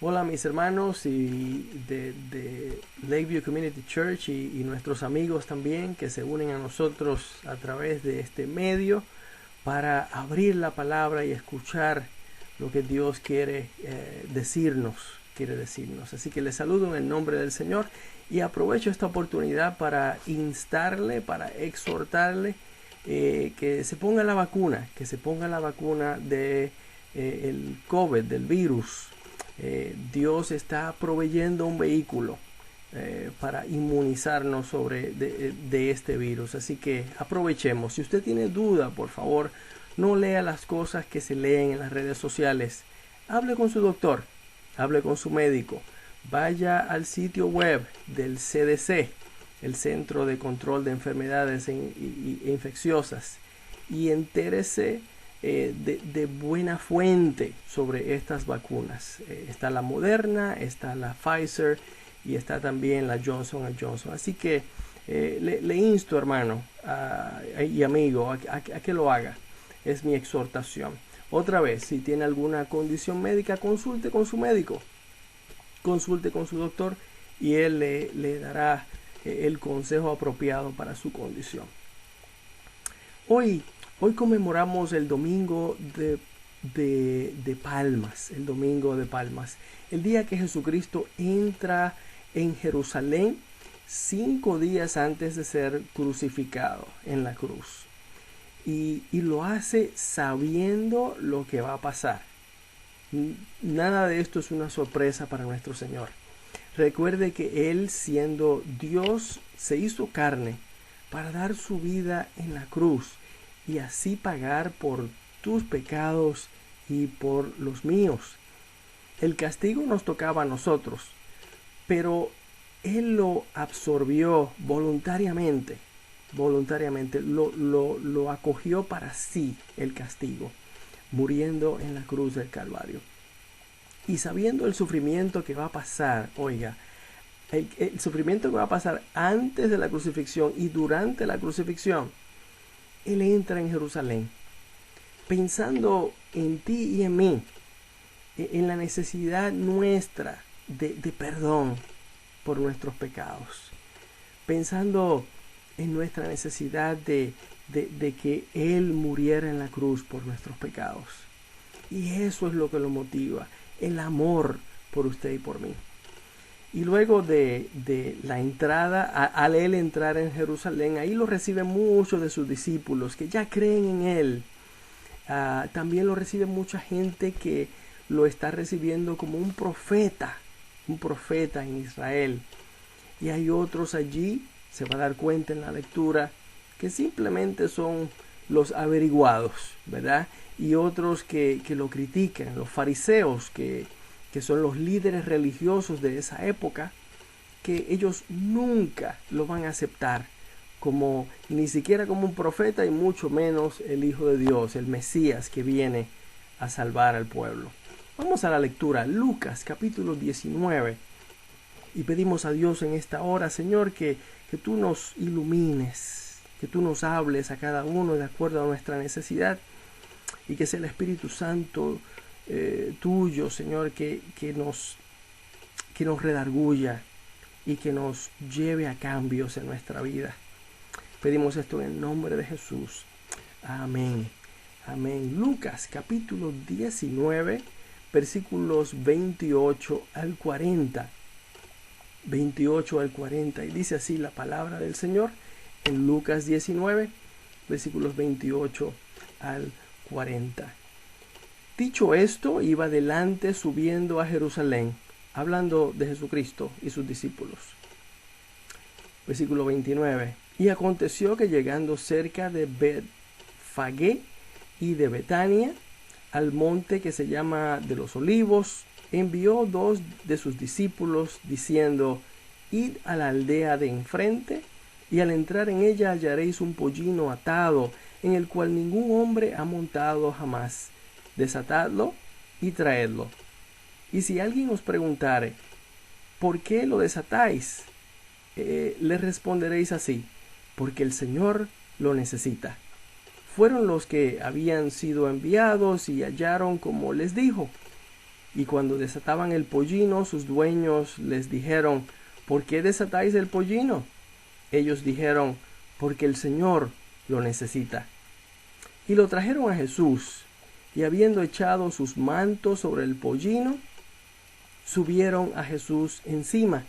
Hola mis hermanos de Lakeview Community Church y nuestros amigos también que se unen a nosotros a través de este medio para abrir la palabra y escuchar lo que Dios quiere decirnos. Así que les saludo en el nombre del Señor y aprovecho esta oportunidad para instarle, para exhortarle que se ponga la vacuna, de el COVID, del virus. Dios está proveyendo un vehículo para inmunizarnos de este virus. Así que aprovechemos. Si usted tiene duda, por favor, no lea las cosas que se leen en las redes sociales. Hable con su doctor, hable con su médico. Vaya al sitio web del CDC, el Centro de Control de Enfermedades Infecciosas, y entérese de buena fuente sobre estas vacunas. Está la Moderna, está la Pfizer y está también la Johnson Johnson. Así que le insto, hermano y amigo, a que lo haga. Es mi exhortación. Otra vez, si tiene alguna condición médica, consulte con su médico, consulte con su doctor y él le dará el consejo apropiado para su condición. Hoy conmemoramos el domingo de Palmas, el domingo de Palmas, el día que Jesucristo entra en Jerusalén 5 días antes de ser crucificado en la cruz. Y lo hace sabiendo lo que va a pasar. Nada de esto es una sorpresa para nuestro Señor. Recuerde que Él, siendo Dios, se hizo carne para dar su vida en la cruz y así pagar por tus pecados y por los míos. El castigo nos tocaba a nosotros, pero Él lo absorbió voluntariamente, lo acogió para sí el castigo, muriendo en la cruz del Calvario. Y sabiendo el sufrimiento que va a pasar, oiga, el sufrimiento que va a pasar antes de la crucifixión y durante la crucifixión, Él entra en Jerusalén, pensando en ti y en mí, en la necesidad nuestra de perdón por nuestros pecados, pensando en nuestra necesidad de que Él muriera en la cruz por nuestros pecados. Y eso es lo que lo motiva, el amor por usted y por mí. Y luego de la entrada, al Él entrar en Jerusalén, ahí lo reciben muchos de sus discípulos que ya creen en Él. También lo recibe mucha gente que lo está recibiendo como un profeta en Israel. Y hay otros allí, se va a dar cuenta en la lectura, que simplemente son los averiguados, ¿verdad? Y otros que lo critican, los fariseos, que son los líderes religiosos de esa época, que ellos nunca lo van a aceptar como, ni siquiera como un profeta y mucho menos el Hijo de Dios, el Mesías que viene a salvar al pueblo. Vamos a la lectura, Lucas capítulo 19, y pedimos a Dios en esta hora, Señor, que tú nos ilumines, que tú nos hables a cada uno de acuerdo a nuestra necesidad, y que sea el Espíritu Santo tuyo, Señor, que nos redarguya y que nos lleve a cambios en nuestra vida. Pedimos esto en el nombre de Jesús. Amén. Amén. Lucas capítulo 19, versículos 28 al 40. 28 al 40. Y dice así la palabra del Señor en Lucas 19, versículos 28 al 40. Dicho esto, iba adelante subiendo a Jerusalén, hablando de Jesucristo y sus discípulos. Versículo 29. Y aconteció que llegando cerca de Betfagé y de Betania, al monte que se llama de los Olivos, envió 2 de sus discípulos, diciendo: Id a la aldea de enfrente, y al entrar en ella hallaréis un pollino atado, en el cual ningún hombre ha montado jamás. Desatadlo y traedlo. Y si alguien os preguntare: ¿por qué lo desatáis? Le responderéis así: porque el Señor lo necesita. Fueron los que habían sido enviados y hallaron como les dijo. Y cuando desataban el pollino, sus dueños les dijeron: ¿por qué desatáis el pollino? Ellos dijeron: porque el Señor lo necesita. Y lo trajeron a Jesús, y habiendo echado sus mantos sobre el pollino, subieron a Jesús encima,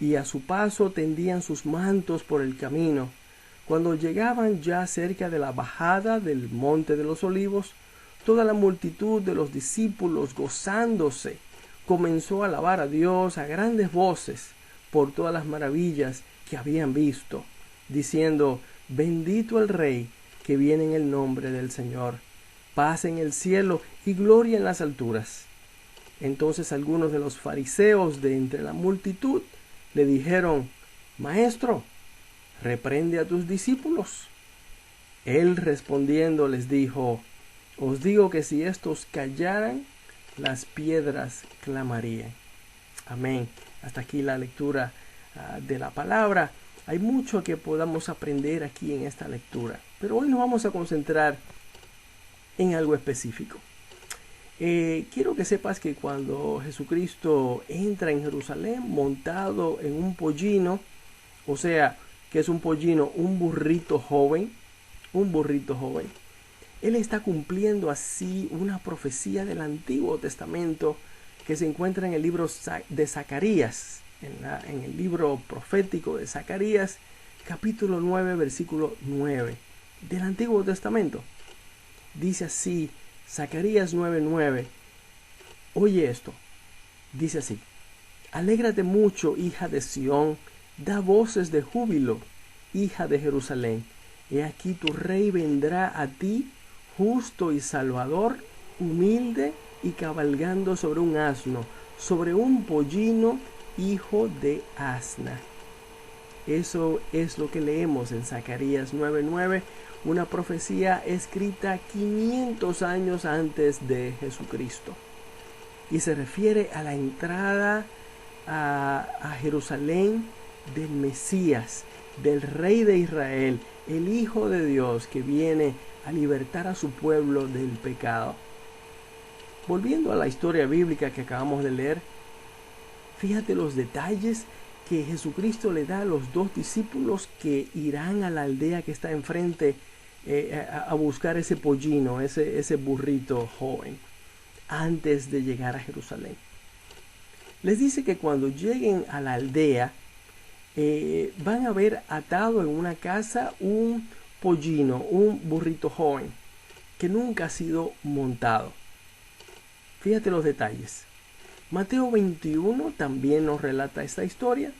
y a su paso tendían sus mantos por el camino. Cuando llegaban ya cerca de la bajada del monte de los olivos, toda la multitud de los discípulos, gozándose, comenzó a alabar a Dios a grandes voces por todas las maravillas que habían visto, diciendo: bendito el Rey que viene en el nombre del Señor, paz en el cielo y gloria en las alturas. Entonces algunos de los fariseos de entre la multitud le dijeron: Maestro, reprende a tus discípulos. Él respondiendo les dijo: os digo que si estos callaran, las piedras clamarían. Amén. Hasta aquí la lectura de la palabra. Hay mucho que podamos aprender aquí en esta lectura, pero hoy nos vamos a concentrar en algo específico. Quiero que sepas que cuando Jesucristo entra en Jerusalén montado en un pollino, o sea, que es un pollino, un burrito joven, Él está cumpliendo así una profecía del Antiguo Testamento que se encuentra en el libro de Zacarías, en el libro profético de Zacarías, capítulo 9, versículo 9 del Antiguo Testamento. Dice así, Zacarías 9:9. Oye esto, dice así: alégrate mucho, hija de Sión, da voces de júbilo, hija de Jerusalén. He aquí tu rey vendrá a ti, justo y salvador, humilde y cabalgando sobre un asno, sobre un pollino, hijo de asna. Eso es lo que leemos en Zacarías 9:9, una profecía escrita 500 años antes de Jesucristo. Y se refiere a la entrada a Jerusalén del Mesías, del Rey de Israel, el Hijo de Dios que viene a libertar a su pueblo del pecado. Volviendo a la historia bíblica que acabamos de leer, fíjate los detalles que Jesucristo le da a los dos discípulos que irán a la aldea que está enfrente a buscar ese pollino, ese burrito joven, antes de llegar a Jerusalén. Les dice que cuando lleguen a la aldea, van a ver atado en una casa un pollino, un burrito joven, que nunca ha sido montado. Fíjate los detalles. Mateo 21 también nos relata esta historia,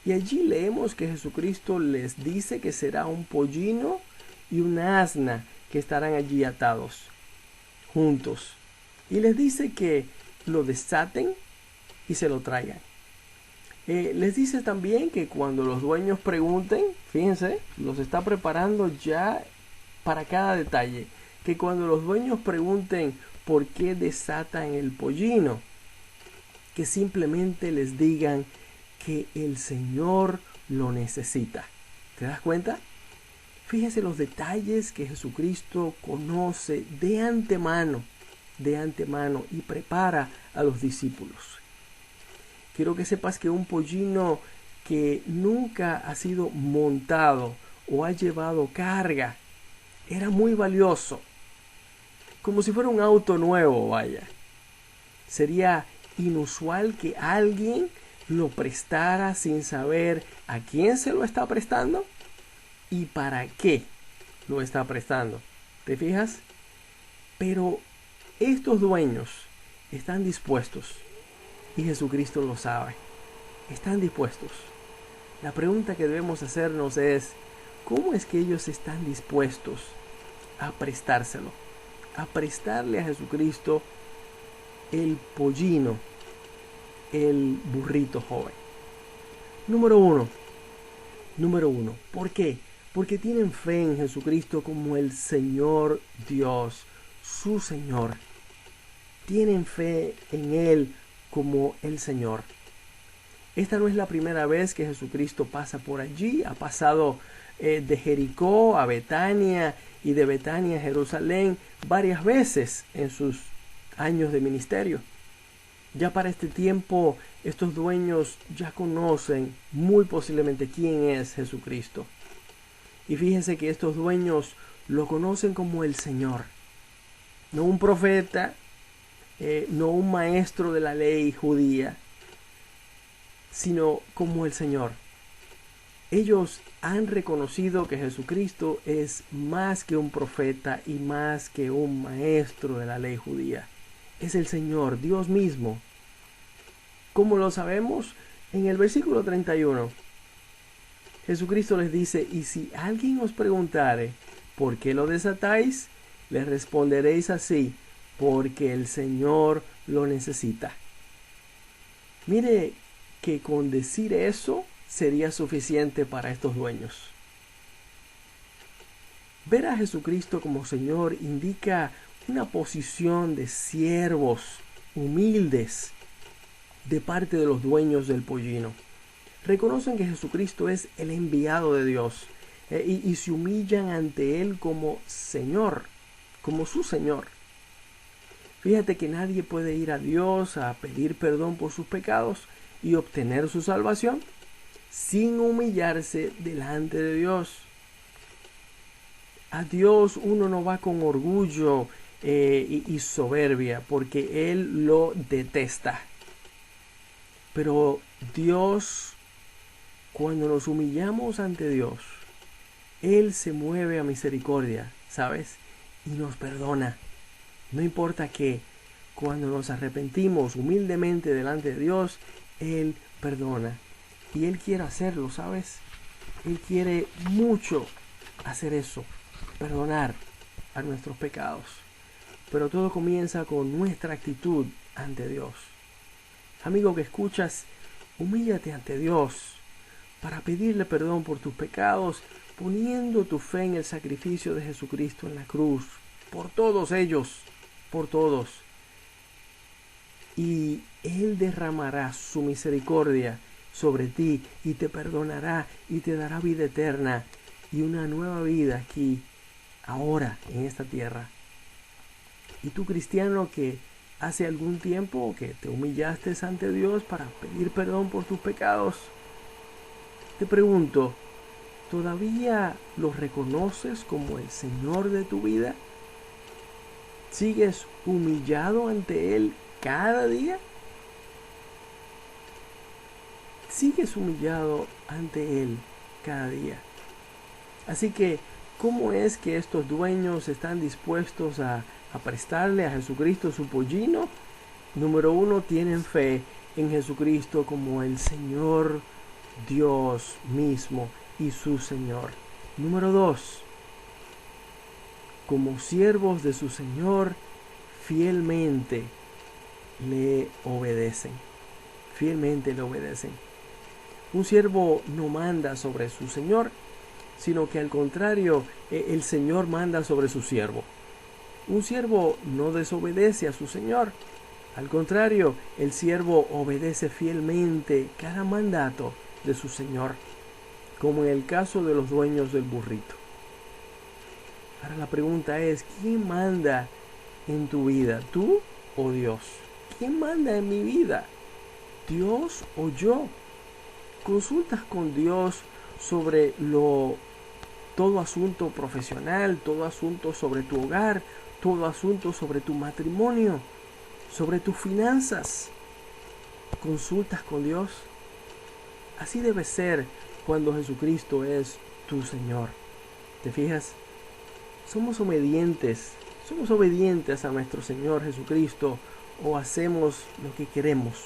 y allí leemos que Jesucristo les dice que será un pollino y una asna que estarán allí atados, juntos. Y les dice que lo desaten y se lo traigan. Les dice también que cuando los dueños pregunten, fíjense, los está preparando ya para cada detalle, que cuando los dueños pregunten por qué desatan el pollino, que simplemente les digan que el Señor lo necesita. ¿Te das cuenta? Fíjese los detalles que Jesucristo conoce de antemano y prepara a los discípulos. Quiero que sepas que un pollino que nunca ha sido montado o ha llevado carga era muy valioso, como si fuera un auto nuevo, vaya. Sería inusual que alguien lo prestara sin saber a quién se lo está prestando y para qué lo está prestando. ¿Te fijas? Pero estos dueños están dispuestos, y Jesucristo lo sabe. Están dispuestos. La pregunta que debemos hacernos es: ¿cómo es que ellos están dispuestos a prestárselo? A prestarle a Jesucristo el pollino, el burrito joven. Número uno. ¿Por qué? Porque tienen fe en Jesucristo como el Señor Dios, su Señor. Tienen fe en Él como el Señor. Esta no es la primera vez que Jesucristo pasa por allí. Ha pasado de Jericó a Betania y de Betania a Jerusalén varias veces en sus años de ministerio. Ya para este tiempo, estos dueños ya conocen muy posiblemente quién es Jesucristo. Y fíjense que estos dueños lo conocen como el Señor. No un profeta, no un maestro de la ley judía, sino como el Señor. Ellos han reconocido que Jesucristo es más que un profeta y más que un maestro de la ley judía. Es el Señor, Dios mismo. ¿Cómo lo sabemos? En el versículo 31, Jesucristo les dice, y si alguien os preguntare, ¿por qué lo desatáis? Les responderéis así, porque el Señor lo necesita. Mire que con decir eso sería suficiente para estos dueños. Ver a Jesucristo como Señor indica una posición de siervos humildes de parte de los dueños del pollino. Reconocen que Jesucristo es el enviado de Dios y se humillan ante Él como Señor, como su Señor. Fíjate que nadie puede ir a Dios a pedir perdón por sus pecados y obtener su salvación sin humillarse delante de Dios. A Dios uno no va con orgullo y soberbia porque Él lo detesta. Pero Dios, cuando nos humillamos ante Dios, Él se mueve a misericordia, ¿sabes? Y nos perdona. No importa qué, cuando nos arrepentimos humildemente delante de Dios, Él perdona. Y Él quiere hacerlo, ¿sabes? Él quiere mucho hacer eso, perdonar a nuestros pecados. Pero todo comienza con nuestra actitud ante Dios. Amigo que escuchas, humíllate ante Dios para pedirle perdón por tus pecados, poniendo tu fe en el sacrificio de Jesucristo en la cruz, por todos ellos, por todos. Y Él derramará su misericordia sobre ti y te perdonará y te dará vida eterna y una nueva vida aquí, ahora, en esta tierra. Y tú, cristiano, que hace algún tiempo que te humillaste ante Dios para pedir perdón por tus pecados, te pregunto, ¿todavía lo reconoces como el Señor de tu vida? ¿Sigues humillado ante Él cada día? ¿Sigues humillado ante Él cada día? Así que, ¿cómo es que estos dueños están dispuestos a prestarle a Jesucristo su pollino? Número uno, tienen fe en Jesucristo como el Señor Dios mismo y su Señor. Número dos, como siervos de su Señor, fielmente le obedecen. Fielmente le obedecen. Un siervo no manda sobre su Señor, sino que al contrario, el Señor manda sobre su siervo. Un siervo no desobedece a su Señor. Al contrario, el siervo obedece fielmente cada mandato de su Señor, como en el caso de los dueños del burrito. Ahora la pregunta es, ¿quién manda en tu vida? ¿Tú o Dios? ¿Quién manda en mi vida? ¿Dios o yo? ¿Consultas con Dios sobre todo asunto profesional, todo asunto sobre tu hogar, todo asunto sobre tu matrimonio, sobre tus finanzas? ¿Consultas con Dios? Así debe ser cuando Jesucristo es tu Señor. ¿Te fijas? Somos obedientes a nuestro Señor Jesucristo o hacemos lo que queremos,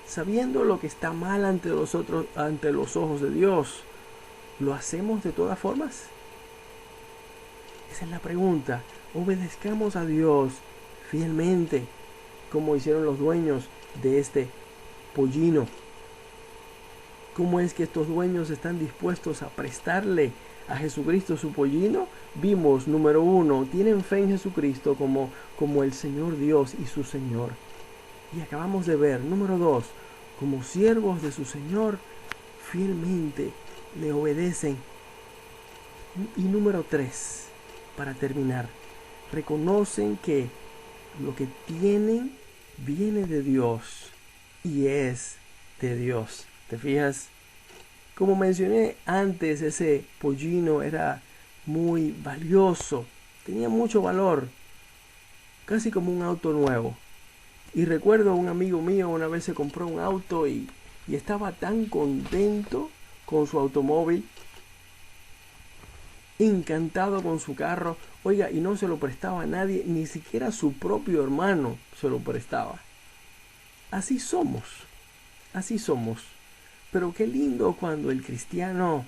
sabiendo lo que está mal ante los ojos de Dios. ¿Lo hacemos de todas formas? Esa es la pregunta. Obedezcamos a Dios fielmente, como hicieron los dueños de este pollino. ¿Cómo es que estos dueños están dispuestos a prestarle a Jesucristo su pollino? Vimos, número uno, tienen fe en Jesucristo como el Señor Dios y su Señor. Y acabamos de ver, número dos, como siervos de su Señor, fielmente le obedecen. Y número tres, para terminar, reconocen que lo que tienen viene de Dios y es de Dios. ¿Te fijas? Como mencioné antes, ese pollino era muy valioso, tenía mucho valor, casi como un auto nuevo. Y recuerdo a un amigo mío una vez se compró un auto y estaba tan contento con su automóvil, encantado con su carro, oiga, y no se lo prestaba a nadie, ni siquiera su propio hermano se lo prestaba. Así somos, así somos. Pero qué lindo cuando el cristiano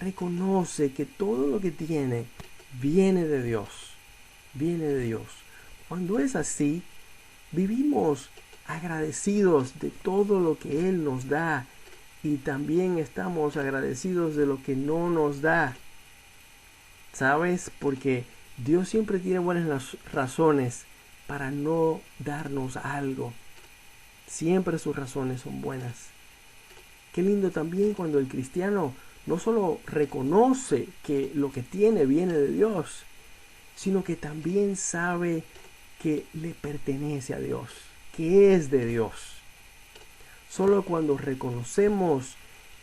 reconoce que todo lo que tiene viene de Dios, viene de Dios. Cuando es así, vivimos agradecidos de todo lo que Él nos da y también estamos agradecidos de lo que no nos da. ¿Sabes? Porque Dios siempre tiene buenas razones para no darnos algo. Siempre sus razones son buenas. Qué lindo también cuando el cristiano no solo reconoce que lo que tiene viene de Dios, sino que también sabe que le pertenece a Dios, que es de Dios. Solo cuando reconocemos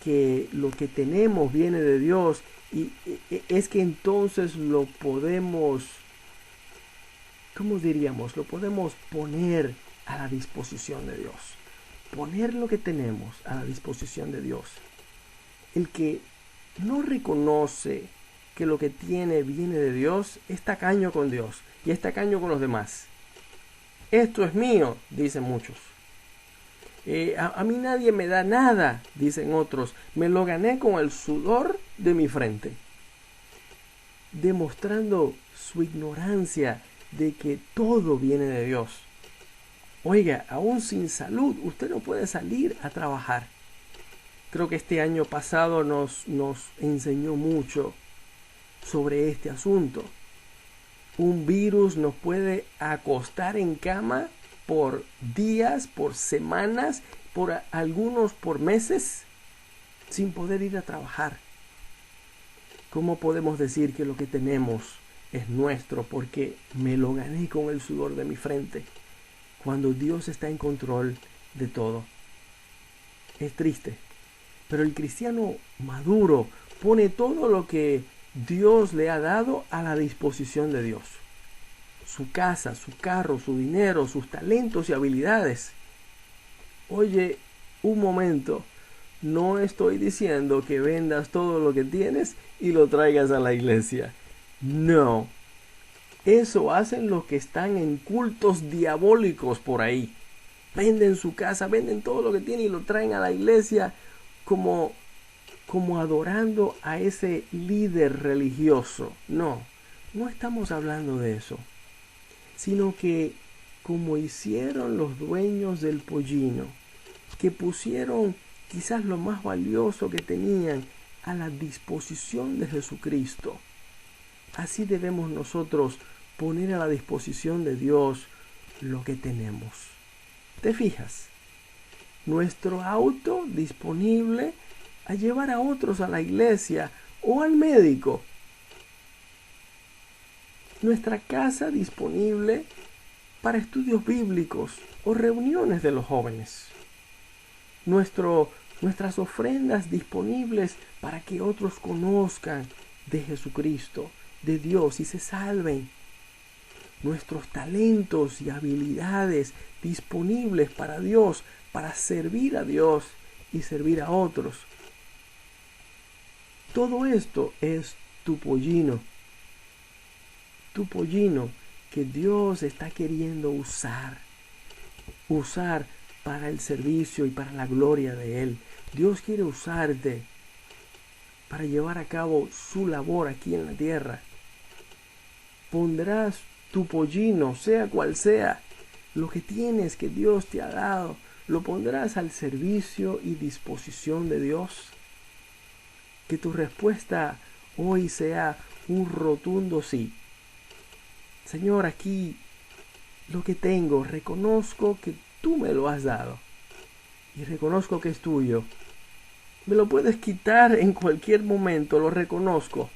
que lo que tenemos viene de Dios, y es que entonces lo podemos, ¿cómo diríamos? Lo podemos poner a la disposición de Dios. Poner lo que tenemos a la disposición de Dios. El que no reconoce que lo que tiene viene de Dios es tacaño con Dios y es tacaño con los demás. Esto es mío, dicen muchos. A mí nadie me da nada, dicen otros. Me lo gané con el sudor de mi frente. Demostrando su ignorancia de que todo viene de Dios. Oiga, aún sin salud, usted no puede salir a trabajar. Creo que este año pasado nos enseñó mucho sobre este asunto. Un virus nos puede acostar en cama por días, por semanas, por algunos por meses, sin poder ir a trabajar. ¿Cómo podemos decir que lo que tenemos es nuestro porque me lo gané con el sudor de mi frente, cuando Dios está en control de todo? Es triste, pero el cristiano maduro pone todo lo que Dios le ha dado a la disposición de Dios. Su casa, su carro, su dinero, sus talentos y habilidades. Oye, un momento, no estoy diciendo que vendas todo lo que tienes y lo traigas a la iglesia. No, eso hacen los que están en cultos diabólicos por ahí. Venden su casa, venden todo lo que tienen y lo traen a la iglesia como adorando a ese líder religioso. No, no estamos hablando de eso, sino que como hicieron los dueños del pollino, que pusieron quizás lo más valioso que tenían a la disposición de Jesucristo. Así debemos nosotros poner a la disposición de Dios lo que tenemos. ¿Te fijas? Nuestro auto disponible a llevar a otros a la iglesia o al médico. Nuestra casa disponible para estudios bíblicos o reuniones de los jóvenes. Nuestras ofrendas disponibles para que otros conozcan de Jesucristo, de Dios y se salven. Nuestros talentos y habilidades disponibles para Dios, para servir a Dios y servir a otros. Todo esto es tu pollino que Dios está queriendo usar para el servicio y para la gloria de Él. Dios quiere usarte para llevar a cabo su labor aquí en la tierra. Pondrás tu pollino, sea cual sea, lo que tienes que Dios te ha dado, lo pondrás al servicio y disposición de Dios. Que tu respuesta hoy sea un rotundo sí. Señor, aquí lo que tengo, reconozco que tú me lo has dado y reconozco que es tuyo. Me lo puedes quitar en cualquier momento, lo reconozco.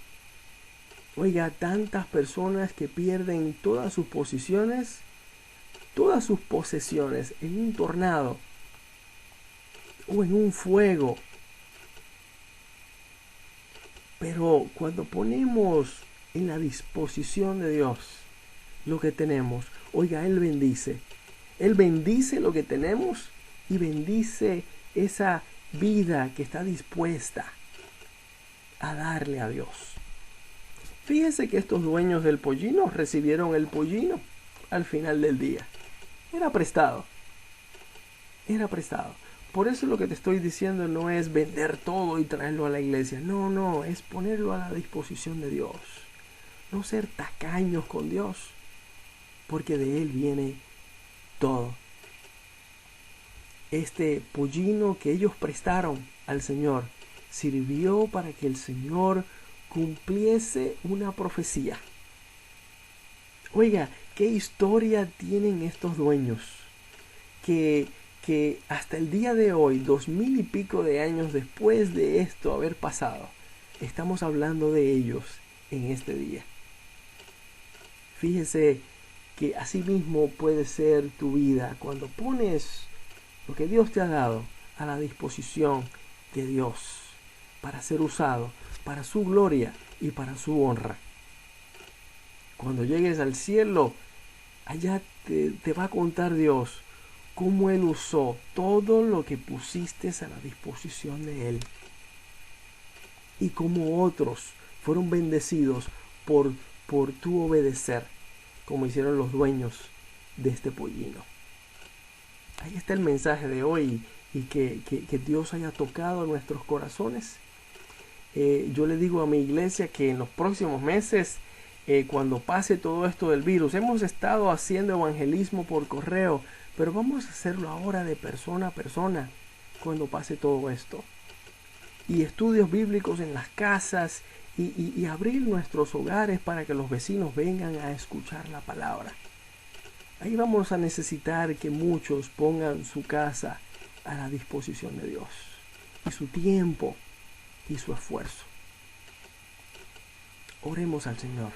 Oiga, tantas personas que pierden todas sus posiciones todas sus posesiones en un tornado o en un fuego. Pero cuando ponemos en la disposición de Dios lo que tenemos, oiga, Él bendice. Él bendice lo que tenemos y bendice esa vida que está dispuesta a darle a Dios. Fíjese que estos dueños del pollino recibieron el pollino al final del día. Era prestado. Era prestado. Por eso lo que te estoy diciendo no es vender todo y traerlo a la iglesia. No, es ponerlo a la disposición de Dios. No ser tacaños con Dios, porque de Él viene todo. Este pollino que ellos prestaron al Señor sirvió para que el Señor cumpliese una profecía. Oiga, ¿qué historia tienen estos dueños? Que hasta el día de hoy, 2000 y pico de años después de esto haber pasado, estamos hablando de ellos en este día. Fíjese que así mismo puede ser tu vida cuando pones lo que Dios te ha dado a la disposición de Dios para ser usado para su gloria y para su honra. Cuando llegues al cielo, allá te va a contar Dios cómo Él usó todo lo que pusiste a la disposición de Él y cómo otros fueron bendecidos por tu obedecer, como hicieron los dueños de este pollino. Ahí está el mensaje de hoy, y que Dios haya tocado nuestros corazones. Yo le digo a mi iglesia que en los próximos meses, cuando pase todo esto del virus, hemos estado haciendo evangelismo por correo, pero vamos a hacerlo ahora de persona a persona cuando pase todo esto. Y estudios bíblicos en las casas y abrir nuestros hogares para que los vecinos vengan a escuchar la palabra. Ahí vamos a necesitar que muchos pongan su casa a la disposición de Dios, y su tiempo y su esfuerzo. Oremos al Señor.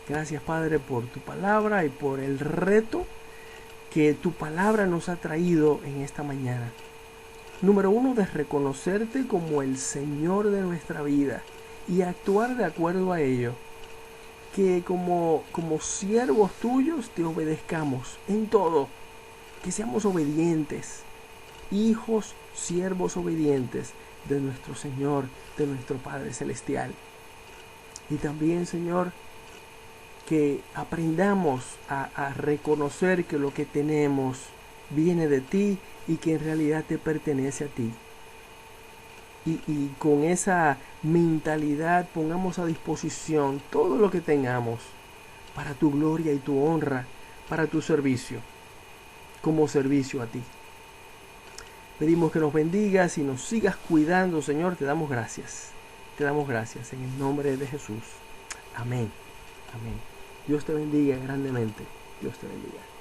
Gracias, Padre, por tu palabra y por el reto que tu palabra nos ha traído en esta mañana. Número 1, de reconocerte como el Señor de nuestra vida y actuar de acuerdo a ello. Que como siervos tuyos te obedezcamos en todo, que seamos obedientes, hijos, siervos obedientes de nuestro Señor, de nuestro Padre Celestial. Y también, Señor, que aprendamos a reconocer que lo que tenemos viene de ti y que en realidad te pertenece a ti. Y con esa mentalidad pongamos a disposición todo lo que tengamos para tu gloria y tu honra, para tu servicio, como servicio a ti. Pedimos que nos bendigas y nos sigas cuidando, Señor. Te damos gracias. Te damos gracias en el nombre de Jesús. Amén. Amén. Dios te bendiga grandemente. Dios te bendiga.